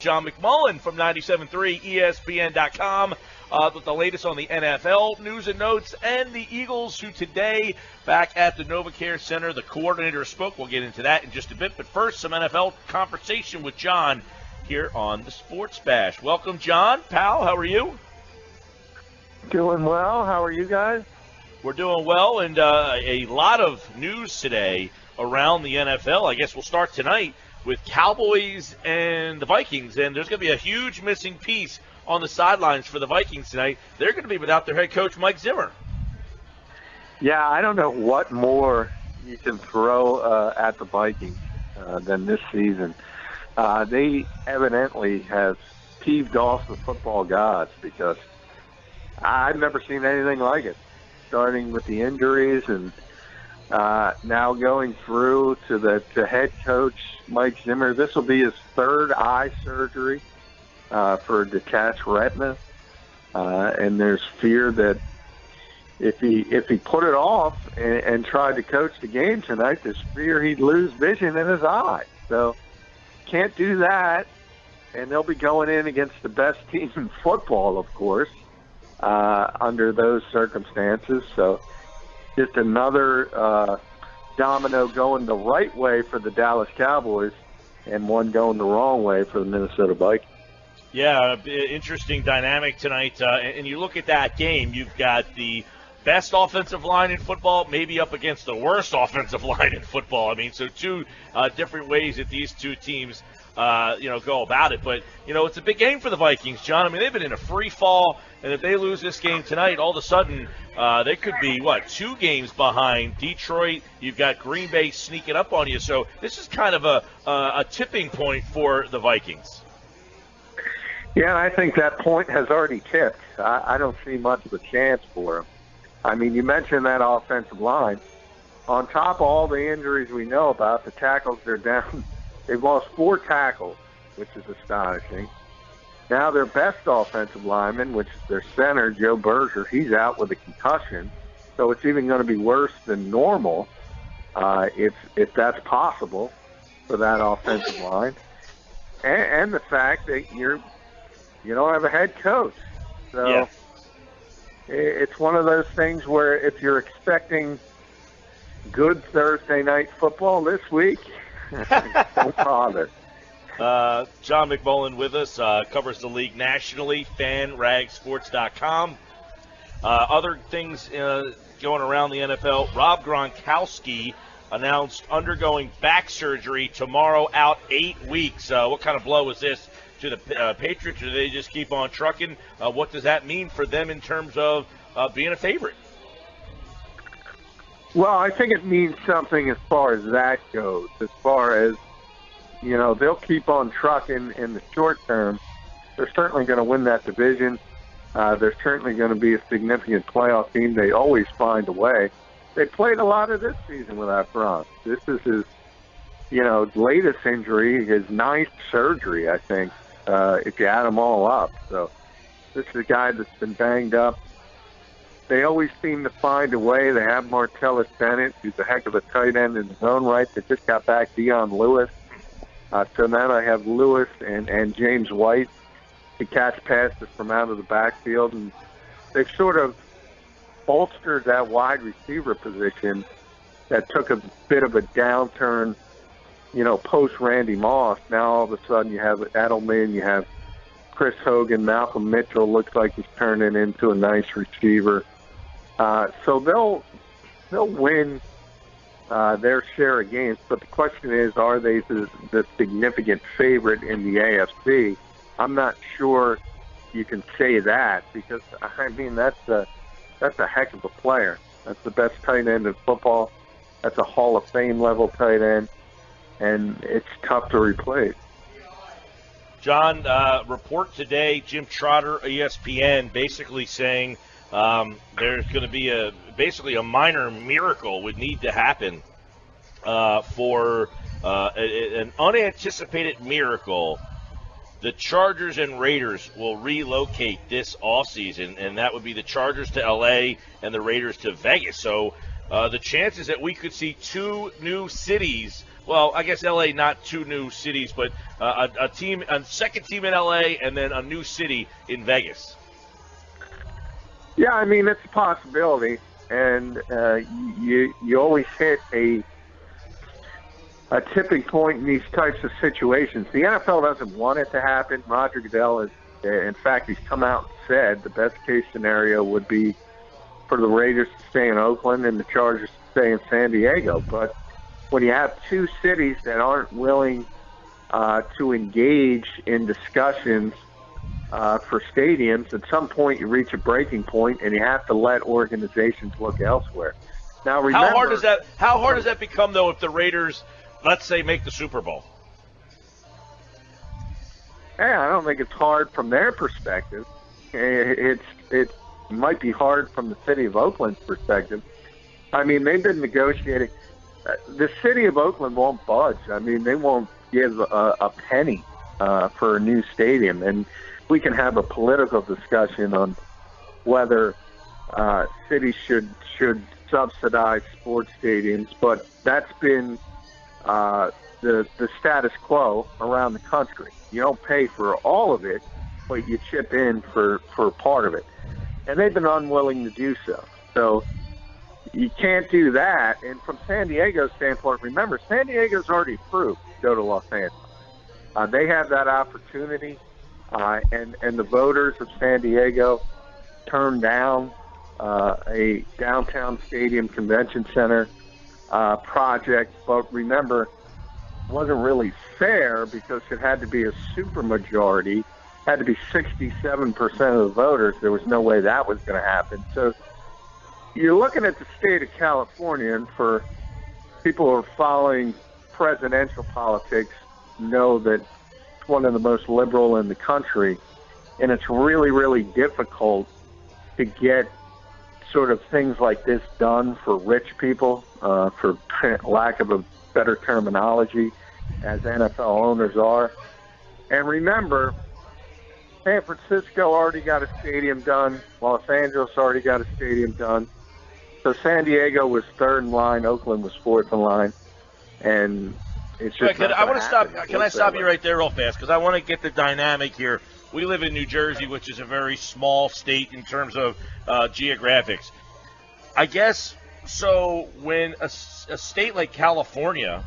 John McMullen from 97.3 ESPN.com with the latest on the NFL news and notes and the Eagles, who today back at the NovaCare Center. The coordinator spoke. We'll get into that in just a bit. But first, some NFL conversation with John here on the Sports Bash. Welcome, John. Pal, how are you? Doing well. How are you guys? We're doing well, and a lot of news today around the NFL. I guess we'll start tonight with Cowboys and the Vikings, and there's going to be a huge missing piece on the sidelines for the Vikings tonight. They're going to be without their head coach, Mike Zimmer. Yeah, I don't know what more you can throw at the Vikings than this season. They evidently have peeved off the football gods, because I've never seen anything like it, starting with the injuries and now going through to the head coach, Mike Zimmer. This will be his third eye surgery for a detached retina, and there's fear that if he put it off and tried to coach the game tonight, there's fear he'd lose vision in his eye. So can't do that, and they'll be going in against the best team in football, of course, under those circumstances. So just another domino going the right way for the Dallas Cowboys and one going the wrong way for the Minnesota Vikings. Yeah, interesting dynamic tonight. And you look at that game, you've got the best offensive line in football, maybe up against the worst offensive line in football. I mean, so two different ways that these two teams go about it. But, it's a big game for the Vikings, John. I mean, they've been in a free fall, and if they lose this game tonight, all of a sudden they could be, 2 games behind Detroit. You've got Green Bay sneaking up on you. So this is kind of a tipping point for the Vikings. Yeah, I think that point has already tipped. I don't see much of a chance for them. I mean, you mentioned that offensive line. On top of all the injuries we know about, the tackles, they're down. They've lost 4 tackles, which is astonishing. Now their best offensive lineman, which is their center, Joe Berger, he's out with a concussion. So it's even going to be worse than normal, if that's possible for that offensive line. And the fact that you don't have a head coach. So yeah. It's one of those things where if you're expecting good Thursday night football this week, don't bother. John McMullen with us, covers the league nationally, FanRagSports.com. Other things going around the NFL, Rob Gronkowski announced undergoing back surgery tomorrow, out 8 weeks. What kind of blow is this to the Patriots, or do they just keep on trucking? What does that mean for them in terms of being a favorite? Well, I think it means something as far as that goes. As far as, they'll keep on trucking in the short term. They're certainly going to win that division. They're certainly going to be a significant playoff team. They always find a way. They played a lot of this season without Gronk. This is his, latest injury, his 9th surgery, I think, if you add them all up. So this is a guy that's been banged up. They always seem to find a way. They have Martellus Bennett, who's a heck of a tight end in his own right. They just got back Dion Lewis. So now I have Lewis and James White to catch passes from out of the backfield. And they've sort of bolstered that wide receiver position that took a bit of a downturn, post Randy Moss. Now all of a sudden you have Edelman, you have Chris Hogan, Malcolm Mitchell looks like he's turning into a nice receiver. So they'll win their share of games, but the question is, are they the significant favorite in the AFC? I'm not sure you can say that, because that's a heck of a player. That's the best tight end in football. That's a Hall of Fame level tight end, and it's tough to replace. John, report today, Jim Trotter, ESPN, basically saying there's going to be basically a minor miracle would need to happen for an unanticipated miracle. The Chargers and Raiders will relocate this offseason, and that would be the Chargers to L.A. and the Raiders to Vegas. So the chances that we could see 2 new cities well, I guess LA, not two new cities, but a second team in LA, and then a new city in Vegas. Yeah, I mean, it's a possibility, and you always hit a tipping point in these types of situations. The NFL doesn't want it to happen. Roger Goodell is, in fact, he's come out and said the best case scenario would be for the Raiders to stay in Oakland and the Chargers to stay in San Diego. But when you have two cities that aren't willing to engage in discussions for stadiums, at some point you reach a breaking point, and you have to let organizations look elsewhere. Now, remember, How hard does that become, though, if the Raiders, let's say, make the Super Bowl? Yeah, I don't think it's hard from their perspective. It might be hard from the city of Oakland's perspective. I mean, they've been negotiating. The city of Oakland won't budge. I mean, they won't give a penny for a new stadium. And we can have a political discussion on whether cities should subsidize sports stadiums, but that's been the status quo around the country. You don't pay for all of it, but you chip in for part of it. And they've been unwilling to do so. So you can't do that. And from San Diego's standpoint, remember, San Diego's already approved to go to Los Angeles. They have that opportunity, and the voters of San Diego turned down a downtown stadium convention center project. But remember, it wasn't really fair because it had to be a supermajority, had to be 67% of the voters. There was no way that was going to happen. So you're looking at the state of California, and for people who are following presidential politics, know that it's one of the most liberal in the country, and it's really, really difficult to get sort of things like this done for rich people, for lack of a better terminology, as NFL owners are. And remember, San Francisco already got a stadium done. Los Angeles already got a stadium done. So San Diego was third in line. Oakland was fourth in line. And it's just Can I stop you right there real fast? Because I want to get the dynamic here. We live in New Jersey, which is a very small state in terms of geographics. I guess, so when a state like California,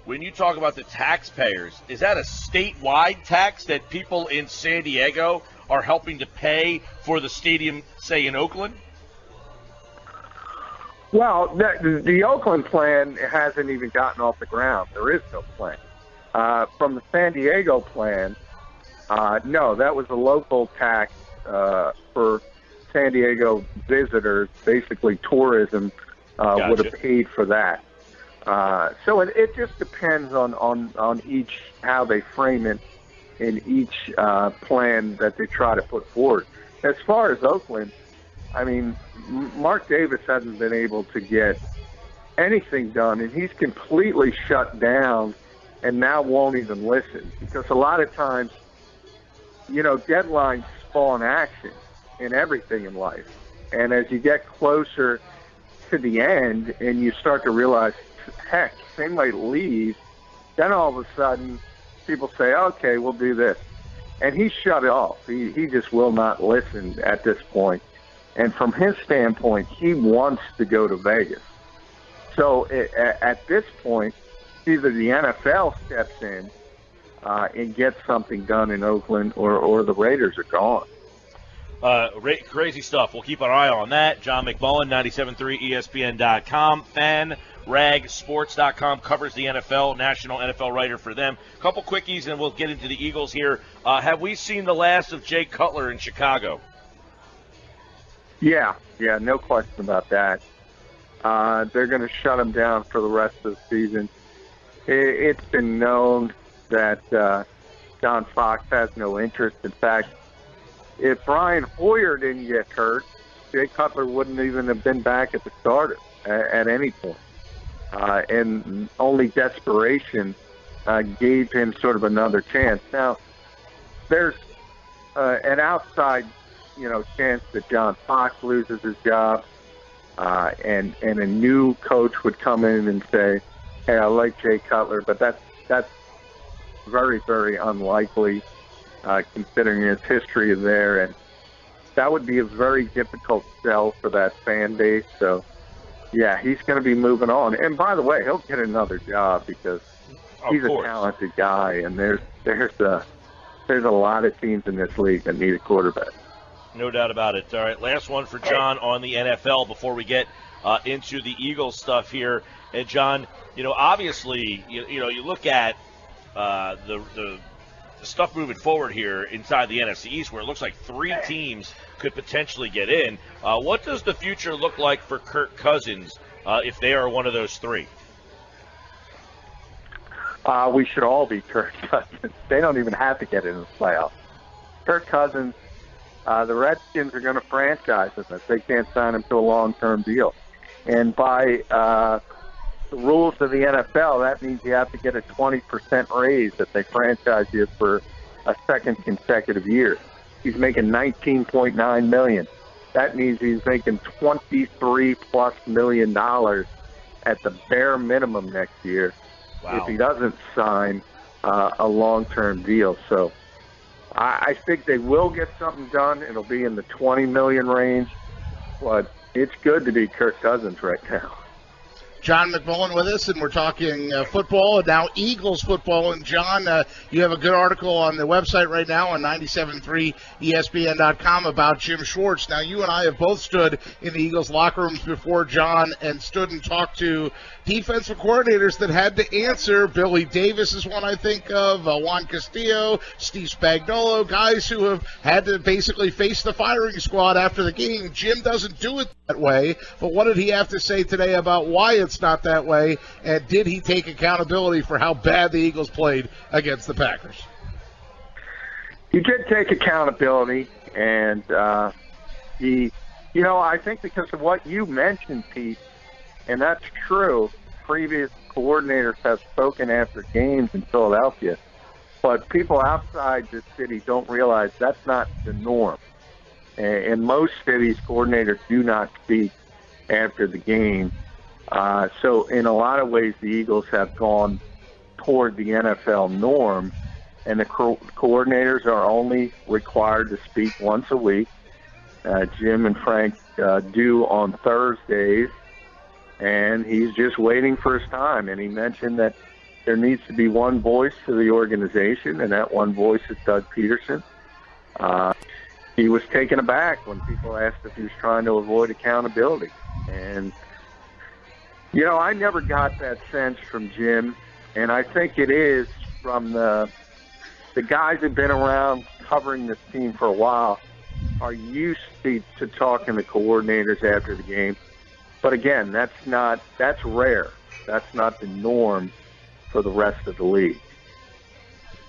when you talk about the taxpayers, is that a statewide tax that people in San Diego are helping to pay for the stadium, say, in Oakland? Well, the Oakland plan hasn't even gotten off the ground. There is no plan. From the San Diego plan, no, that was a local tax for San Diego visitors. Basically, tourism would have paid for that. So it just depends on each, how they frame it in each plan that they try to put forward. As far as Oakland, I mean, Mark Davis hasn't been able to get anything done, and he's completely shut down and now won't even listen, because a lot of times, you know, deadlines spawn action in everything in life. And as you get closer to the end and you start to realize, heck, they might leave, then all of a sudden people say, okay, we'll do this. And he shut it off. He just will not listen at this point. And from his standpoint, he wants to go to Vegas. So at this point, either the NFL steps in and gets something done in Oakland, or the Raiders are gone. Crazy stuff. We'll keep an eye on that. John McMullen, 97.3 ESPN.com, FanRagSports.com, covers the NFL, national NFL writer for them. Couple quickies, and we'll get into the Eagles here. Have we seen the last of Jay Cutler in Chicago? Yeah, no question about that. They're going to shut him down for the rest of the season. It's been known that John Fox has no interest. In fact, if Brian Hoyer didn't get hurt, Jay Cutler wouldn't even have been back at the starter at any point. And only desperation gave him sort of another chance. Now, there's an outside, chance that John Fox loses his job, and a new coach would come in and say, hey, I like Jay Cutler, but that's very, very unlikely considering his history there. And that would be a very difficult sell for that fan base. So, yeah, he's going to be moving on. And by the way, he'll get another job because he's a talented guy, and there's a lot of teams in this league that need a quarterback. No doubt about it. All right, last one for John on the NFL before we get into the Eagles stuff here. And John, obviously, you look at the stuff moving forward here inside the NFC East, where it looks like 3 teams could potentially get in. What does the future look like for Kirk Cousins if they are one of those 3? We should all be Kirk Cousins. They don't even have to get in the playoffs. Kirk Cousins, the Redskins are going to franchise him if they can't sign him to a long-term deal. And by the rules of the NFL, that means you have to get a 20% raise if they franchise you for a second consecutive year. He's making $19.9 million. That means he's making $23+ million at the bare minimum next year. Wow. If he doesn't sign a long-term deal. So I think they will get something done. It'll be in the $20 million range, but it's good to be Kirk Cousins right now. John McMullen with us, and we're talking football, and now Eagles football. And, John, you have a good article on the website right now on 97.3 ESPN.com about Jim Schwartz. Now, you and I have both stood in the Eagles locker rooms before, John, and stood and talked to defensive coordinators that had to answer. Billy Davis is one I think of, Juan Castillo, Steve Spagnuolo, guys who have had to basically face the firing squad after the game. Jim doesn't do it that way, but what did he have to say today about why it's not that way, and did he take accountability for how bad the Eagles played against the Packers? He did take accountability, and I think because of what you mentioned, Pete, and that's true, previous coordinators have spoken after games in Philadelphia, but people outside the city don't realize that's not the norm. In most cities, coordinators do not speak after the game. So in a lot of ways, the Eagles have gone toward the NFL norm, and the coordinators are only required to speak once a week. Jim and Frank do on Thursdays, and he's just waiting for his time. And he mentioned that there needs to be one voice to the organization, and that one voice is Doug Pederson. He was taken aback when people asked if he was trying to avoid accountability. And, I never got that sense from Jim, and I think it is from the guys who've been around covering this team for a while are used to talking to coordinators after the game. But again, that's rare. That's not the norm for the rest of the league.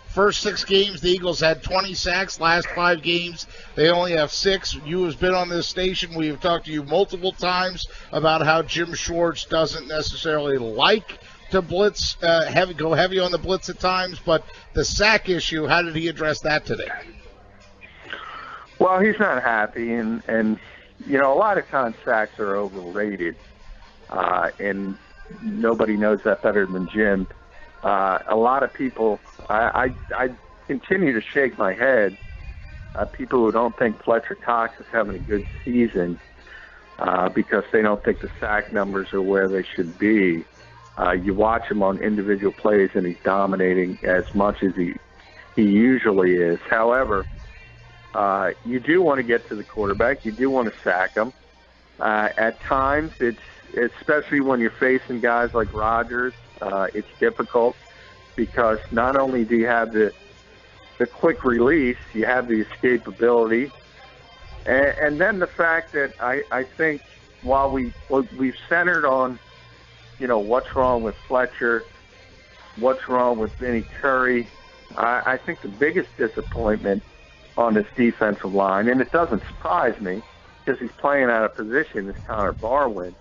First 6 games, the Eagles had 20 sacks. Last 5 games, they only have 6. You have been on this station. We have talked to you multiple times about how Jim Schwartz doesn't necessarily like to blitz, go heavy on the blitz at times. But the sack issue, how did he address that today? Well, he's not happy, and a lot of times sacks are overrated, and nobody knows that better than Jim. A lot of people, I continue to shake my head. People who don't think Fletcher Cox is having a good season because they don't think the sack numbers are where they should be. You watch him on individual plays, and he's dominating as much as he usually is. However, you do want to get to the quarterback. You do want to sack him. At times, it's especially when you're facing guys like Rodgers. It's difficult because not only do you have the quick release, you have the escapability, and then the fact that I think while we've centered on, what's wrong with Fletcher, what's wrong with Vinny Curry, I think the biggest disappointment on this defensive line, and it doesn't surprise me because he's playing out of position, is Connor Barwin.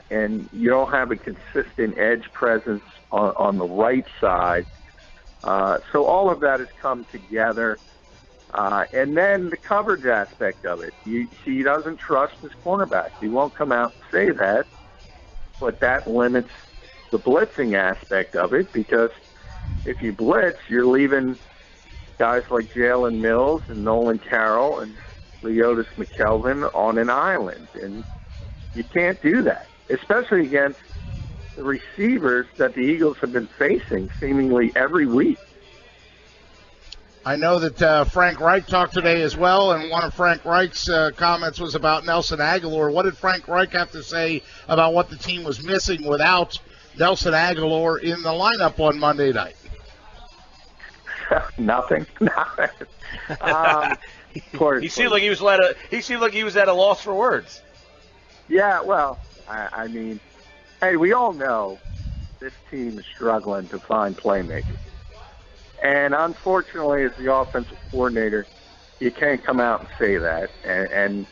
And you don't have a consistent edge presence on the right side. So all of that has come together. And then the coverage aspect of it. He doesn't trust his cornerbacks. He won't come out and say that, but that limits the blitzing aspect of it, because if you blitz, you're leaving guys like Jalen Mills and Nolan Carroll and Leotis McKelvin on an island, and you can't do that, especially against the receivers that the Eagles have been facing seemingly every week. I know that Frank Reich talked today as well, and one of Frank Reich's comments was about Nelson Aguilar. What did Frank Reich have to say about what the team was missing without Nelson Aguilar in the lineup on Monday night? Nothing. Of course, he seemed like he was at a loss for words. Yeah, well, I mean, hey, we all know this team is struggling to find playmakers. And unfortunately, as the offensive coordinator, you can't come out and say that. And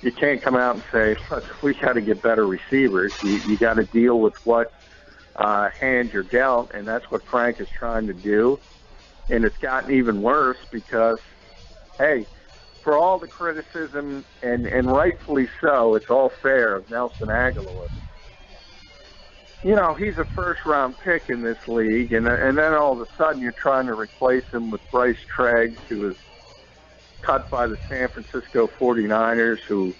you can't come out and say, look, we got to get better receivers. You got to deal with what hand you're dealt, and that's what Frank is trying to do. And it's gotten even worse because, hey, for all the criticism, and rightfully so, it's all fair, of Nelson Aguilar. You know, he's a first-round pick in this league, and then all of a sudden you're trying to replace him with Bryce Treggs, who was cut by the San Francisco 49ers, who,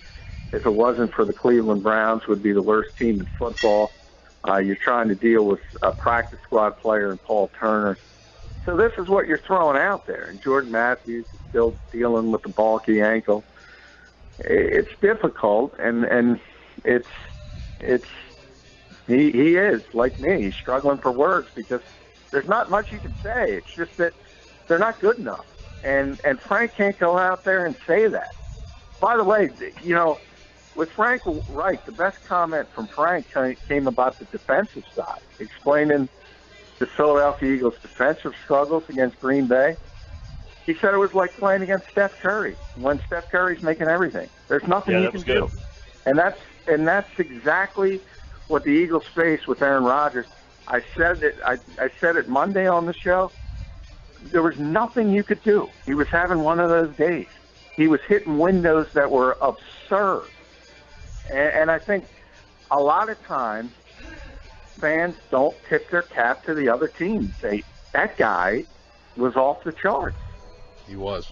if it wasn't for the Cleveland Browns, would be the worst team in football. You're trying to deal with a practice squad player in Paul Turner. So this is what you're throwing out there. And Jordan Matthews is still dealing with the bulky ankle. It's difficult, and it's he is, like me, he's struggling for words because there's not much you can say. It's just that they're not good enough. And Frank can't go out there and say that. By the way, you know, with Frank Reich, the best comment from Frank came about the defensive side, explaining the Philadelphia Eagles' defensive struggles against Green Bay. He said it was like playing against Steph Curry, when Steph Curry's making everything. There's nothing you can do. And that's exactly what the Eagles face with Aaron Rodgers. I said it Monday on the show. There was nothing you could do. He was having one of those days. He was hitting windows that were absurd. And I think a lot of times fans don't tip their cap to the other team. That guy was off the charts. He was.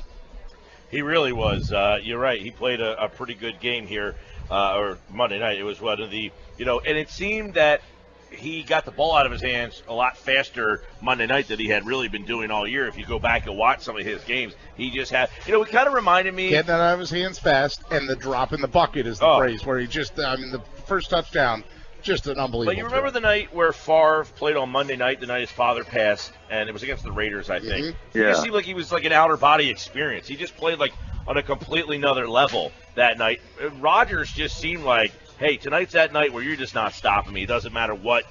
He really was. You're right. He played a pretty good game here, or Monday night. It was one of the, and it seemed that he got the ball out of his hands a lot faster Monday night than he had really been doing all year. If you go back and watch some of his games, he just had, it kind of reminded me. Getting that out of his hands fast, and the drop in the bucket is the phrase, where he just, the first touchdown, just an unbelievable. But you remember the night where Favre played on Monday night, the night his father passed, and it was against the Raiders, I think. Mm-hmm. Yeah. It just seemed like he was like an outer body experience. He just played like on a completely another level that night. Rodgers just seemed like, hey, tonight's that night where you're just not stopping me. It doesn't matter what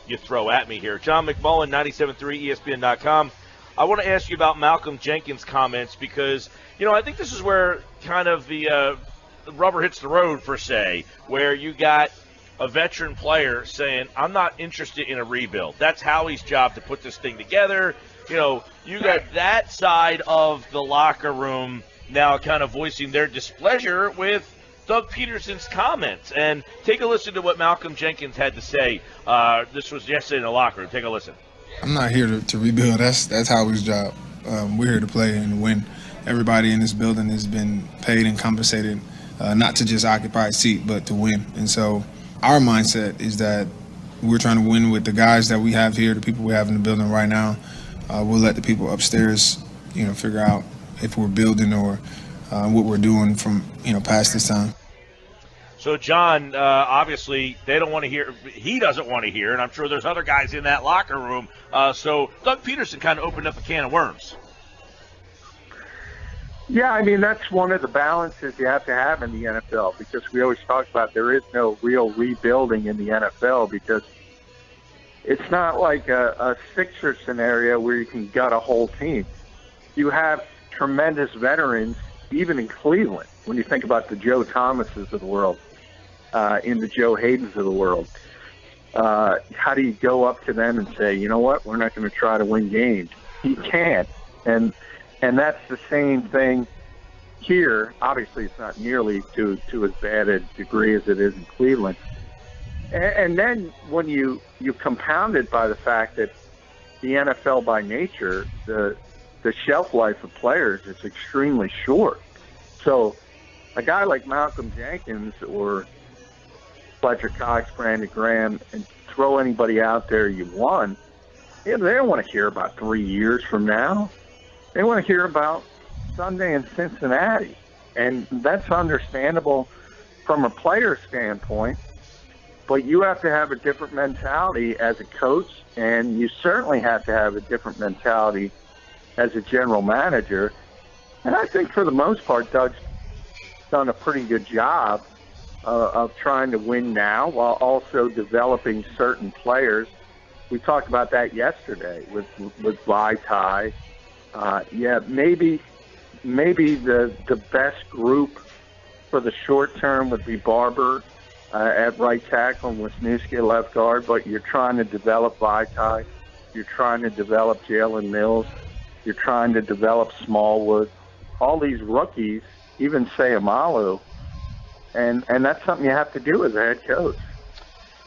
you throw at me here. John McMullen, 97.3 ESPN.com. I want to ask you about Malcolm Jenkins' comments because, I think this is where kind of the rubber hits the road, per se, where you got a veteran player saying, I'm not interested in a rebuild. That's Howie's job to put this thing together. You got that side of the locker room now kind of voicing their displeasure with Doug Pederson's comments. And take a listen to what Malcolm Jenkins had to say. This was yesterday in the locker room. Take a listen. I'm not here to rebuild. That's Howie's job. We're here to play and win. Everybody in this building has been paid and compensated, not to just occupy a seat, but to win. And so our mindset is that we're trying to win with the guys that we have here, the people we have in the building right now. We'll let the people upstairs, figure out if we're building or what we're doing from, past this time. So, John, obviously, they don't want to hear – he doesn't want to hear, and I'm sure there's other guys in that locker room. So Doug Pederson kind of opened up a can of worms. Yeah, I mean, that's one of the balances you have to have in the NFL because we always talk about there is no real rebuilding in the NFL because it's not like a Sixer scenario where you can gut a whole team. You have tremendous veterans, even in Cleveland, when you think about the Joe Thomases of the world, in the Joe Haydens of the world. How do you go up to them and say, you know what, we're not going to try to win games? You can't. And that's the same thing here. Obviously, it's not nearly to as bad a degree as it is in Cleveland. And then when you compound it by the fact that the NFL by nature, the shelf life of players is extremely short. So a guy like Malcolm Jenkins or Fletcher Cox, Brandon Graham, and throw anybody out there you want, they don't want to hear about 3 years from now. They want to hear about Sunday in Cincinnati. And that's understandable from a player standpoint. But you have to have a different mentality as a coach, and you certainly have to have a different mentality as a general manager. And I think for the most part, Doug's done a pretty good job of trying to win now while also developing certain players. We talked about that yesterday with Vitae. Maybe the best group for the short term would be Barber at right tackle and Wisniewski at left guard, but you're trying to develop Vitae. You're trying to develop Jalen Mills. You're trying to develop Smallwood. All these rookies, even Sayamalu, and that's something you have to do as a head coach.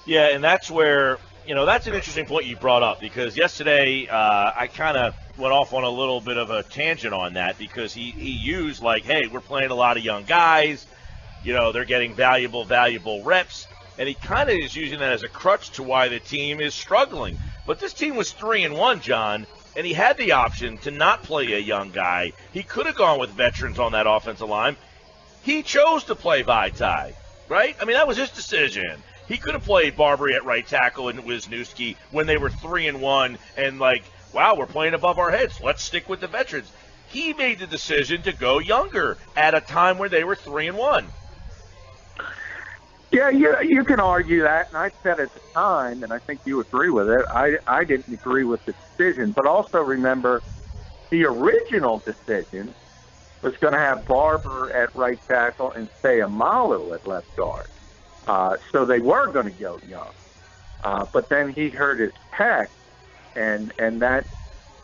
Yeah, and that's where, that's an interesting point you brought up, because yesterday I kind of went off on a little bit of a tangent on that, because he used hey, we're playing a lot of young guys. They're getting valuable reps, and he kind of is using that as a crutch to why the team is struggling. But this team was 3-1, John, and he had the option to not play a young guy. He could have gone with veterans on that offensive line. He chose to play Vitae, right? I mean, that was his decision. He could have played Barbary at right tackle and Wisniewski when they were 3-1 and wow, we're playing above our heads. Let's stick with the veterans. He made the decision to go younger at a time where they were 3-1. Yeah, you can argue that, and I said at the time, and I think you agree with it, I didn't agree with the decision. But also remember, the original decision was going to have Barber at right tackle and Sayamalu at left guard. So they were going to go young. But then he hurt his pec, and that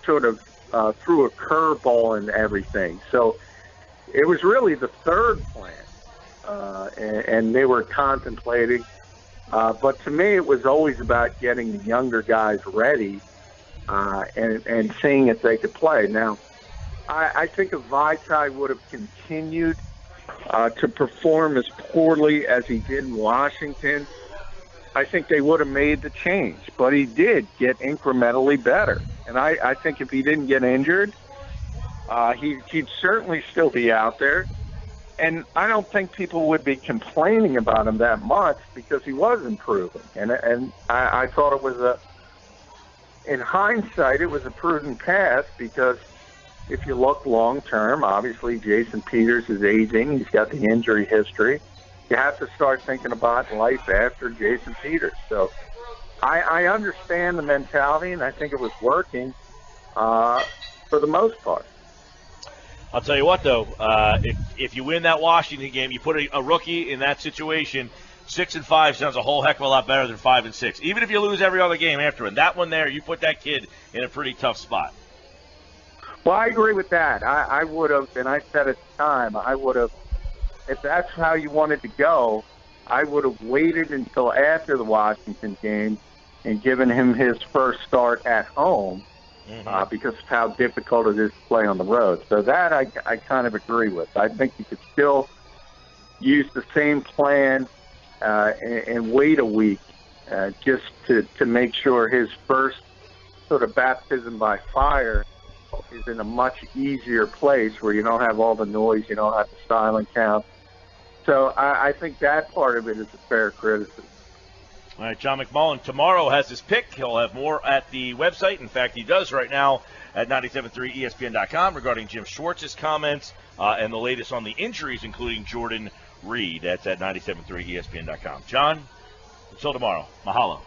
sort of threw a curveball in everything. So it was really the third plan. And they were contemplating. But to me, it was always about getting the younger guys ready and seeing if they could play. Now, I think if Vitae would have continued to perform as poorly as he did in Washington, I think they would have made the change. But he did get incrementally better. And I think if he didn't get injured, he'd certainly still be out there. And I don't think people would be complaining about him that much because he was improving. And I thought it was in hindsight, it was a prudent path because if you look long term, obviously Jason Peters is aging. He's got the injury history. You have to start thinking about life after Jason Peters. So I understand the mentality, and I think it was working for the most part. I'll tell you what, though, if you win that Washington game, you put a rookie in that situation, 6-5 sounds a whole heck of a lot better than 5-6. Even if you lose every other game after it, that one there, you put that kid in a pretty tough spot. Well, I agree with that. I would have, and I said at the time, I would have, if that's how you wanted to go, I would have waited until after the Washington game and given him his first start at home. Because of how difficult it is to play on the road. So that I kind of agree with. I think you could still use the same plan and wait a week just to make sure his first sort of baptism by fire is in a much easier place where you don't have all the noise, you don't have the silent count. So I think that part of it is a fair criticism. All right, John McMullen tomorrow has his pick. He'll have more at the website. In fact, he does right now at 973ESPN.com regarding Jim Schwartz's comments and the latest on the injuries, including Jordan Reed. That's at 973ESPN.com. John, until tomorrow, mahalo.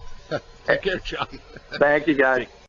Take care, John. Thank you, guys.